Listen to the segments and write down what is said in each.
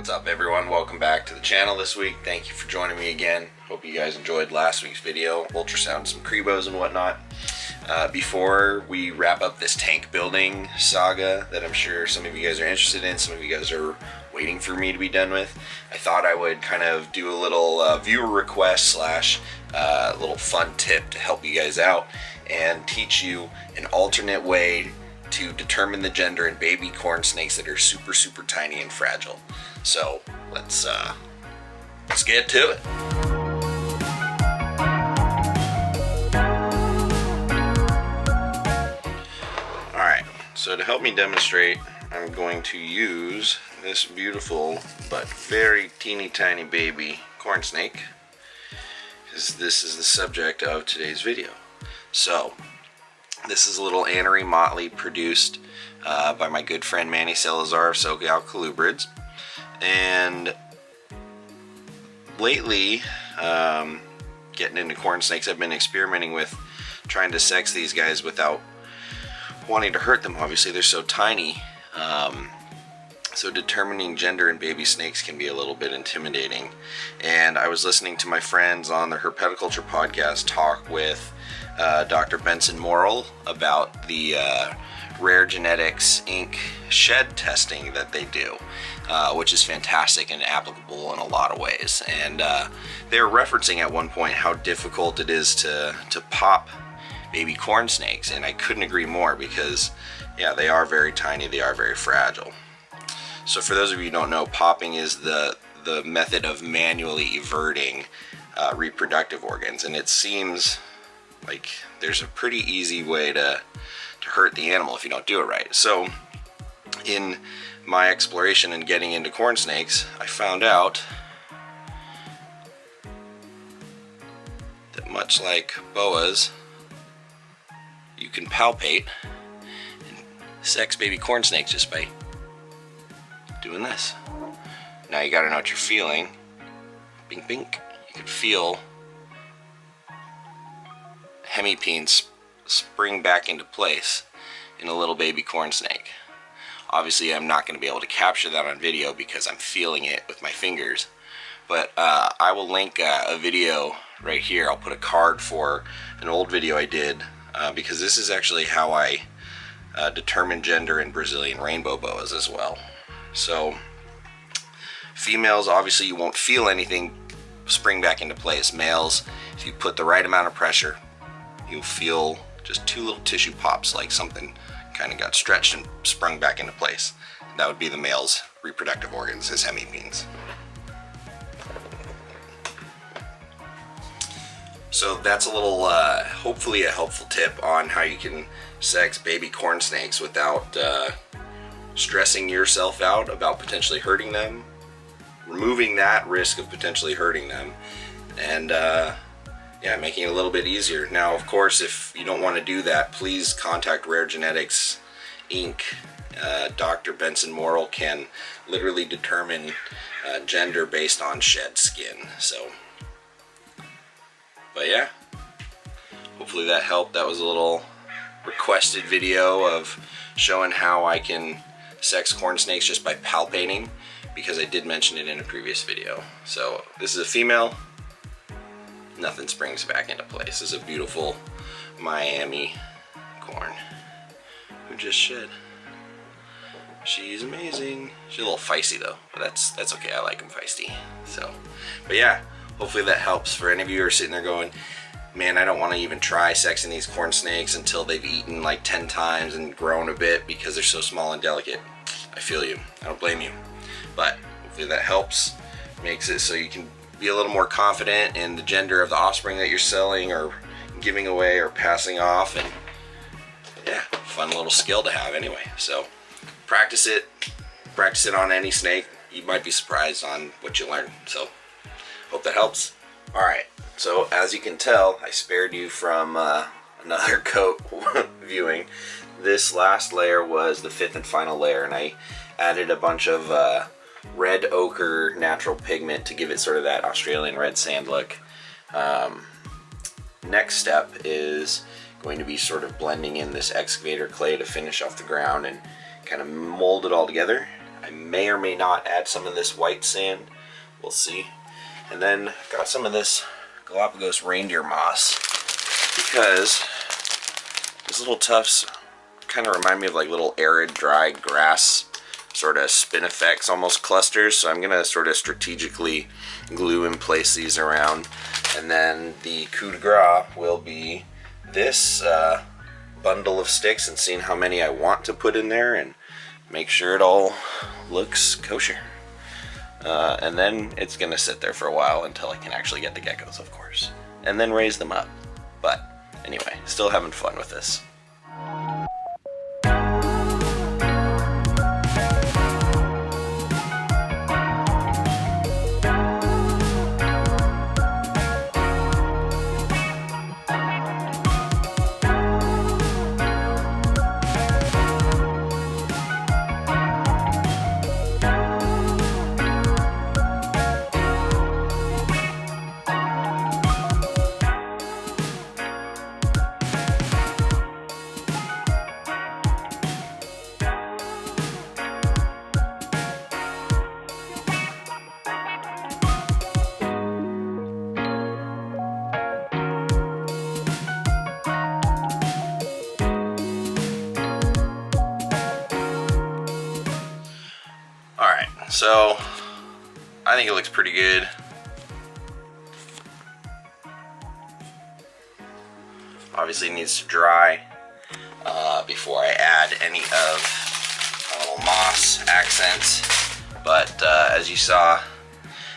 What's up everyone, welcome back to the channel this week. Thank you for joining me again. Hope you guys enjoyed last week's video, ultrasound some Crebos and whatnot. Before we wrap up this tank building saga that I'm sure some of you guys are interested in, some of you guys are waiting for me to be done with, I thought I would kind of do a little viewer request slash little fun tip to help you guys out and teach you an alternate way to determine the gender in baby corn snakes that are super tiny and fragile. So let's get to it. Alright, so to help me demonstrate, I'm going to use this beautiful but very teeny tiny baby corn snake, because this is the subject of today's video. So this is a little anery motley produced by my good friend Manny Salazar of SoCal Colubrids. And lately, getting into corn snakes, I've been experimenting with trying to sex these guys without wanting to hurt them. Obviously, they're so tiny. So determining gender in baby snakes can be a little bit intimidating. And I was listening to my friends on the Herpetoculture podcast talk with Dr. Benson Morrill about the Rare Genetics Inc. shed testing that they do, which is fantastic and applicable in a lot of ways. And they were referencing at one point how difficult it is to pop baby corn snakes, and I couldn't agree more, because yeah, they are very tiny, they are very fragile. So for those of you who don't know, popping is the method of manually everting reproductive organs, and it seems like there's a pretty easy way to hurt the animal if you don't do it right. So in my exploration and getting into corn snakes, I found out that much like boas, you can palpate and sex baby corn snakes just by doing this. Now you gotta know what you're feeling. Bink bink. You can feel hemipenes spring back into place in a little baby corn snake. Obviously I'm not going to be able to capture that on video because I'm feeling it with my fingers, but I will link a video right here. I'll put a card for an old video I did because this is actually how I determine gender in Brazilian rainbow boas as well. So females, obviously you won't feel anything spring back into place. Males, if you put the right amount of pressure, you'll feel just two little tissue pops, like something kind of got stretched and sprung back into place. That would be the male's reproductive organs, his hemipenes. So that's a little, hopefully a helpful tip on how you can sex baby corn snakes without stressing yourself out about potentially hurting them, removing that risk of potentially hurting them, and yeah, making it a little bit easier. Now, of course, if you don't want to do that, please contact Rare Genetics Inc. Dr. Benson Morrill can literally determine gender based on shed skin. So, but yeah, hopefully that helped. That was a little requested video of showing how I can sex corn snakes just by palpating, because I did mention it in a previous video. So this is a female. Nothing springs back into place. This is a beautiful Miami corn who just shed. She's amazing. She's a little feisty though, but that's okay. I like them feisty. So, but yeah, hopefully that helps for any of you who are sitting there going, man, I don't want to even try sexing these corn snakes until they've eaten like 10 times and grown a bit because they're so small and delicate. I feel you. I don't blame you. But hopefully that helps, makes it so you can be a little more confident in the gender of the offspring that you're selling or giving away or passing off. And yeah, fun little skill to have anyway. So practice it on any snake. You might be surprised on what you learn. So hope that helps. Alright, so as you can tell, I spared you from another coat viewing. This last layer was the 5th and final layer, and I added a bunch of red ochre natural pigment to give it sort of that Australian red sand look. Next step is going to be sort of blending in this excavator clay to finish off the ground and kind of mold it all together. I may or may not add some of this white sand. We'll see. And then I've got some of this Galapagos reindeer moss, because these little tufts kind of remind me of like little arid, dry grass sort of spinifex, almost clusters. So I'm going to sort of strategically glue and place these around. And then the coup de grace will be this bundle of sticks and seeing how many I want to put in there and make sure it all looks kosher. And then it's going to sit there for a while until I can actually get the geckos, of course, and then raise them up. But anyway, still having fun with this. Alright, so I think it looks pretty good. Obviously it needs to dry before I add any of my little moss accents, but as you saw,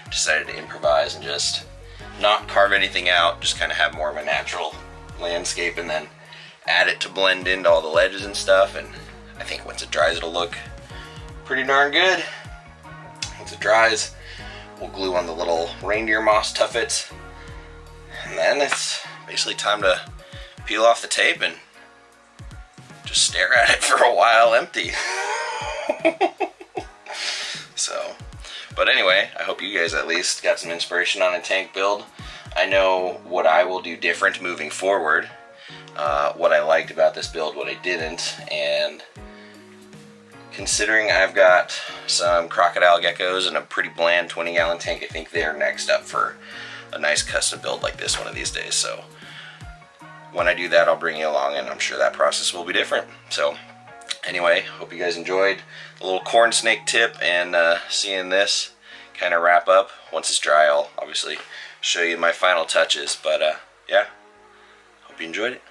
decided to improvise and just not carve anything out, just kind of have more of a natural landscape and then add it to blend into all the ledges and stuff. And I think once it dries it'll look pretty darn good. Once it dries, we'll glue on the little reindeer moss tuffets, and then it's basically time to peel off the tape and just stare at it for a while empty. So, but anyway, I hope you guys at least got some inspiration on a tank build. I know what I will do different moving forward, what I liked about this build, what I didn't, and considering I've got some crocodile geckos and a pretty bland 20-gallon tank, I think they're next up for a nice custom build like this one of these days. So when I do that, I'll bring you along, and I'm sure that process will be different. So anyway, hope you guys enjoyed a little corn snake tip, and seeing this kind of wrap up. Once it's dry, I'll obviously show you my final touches, but yeah, hope you enjoyed it.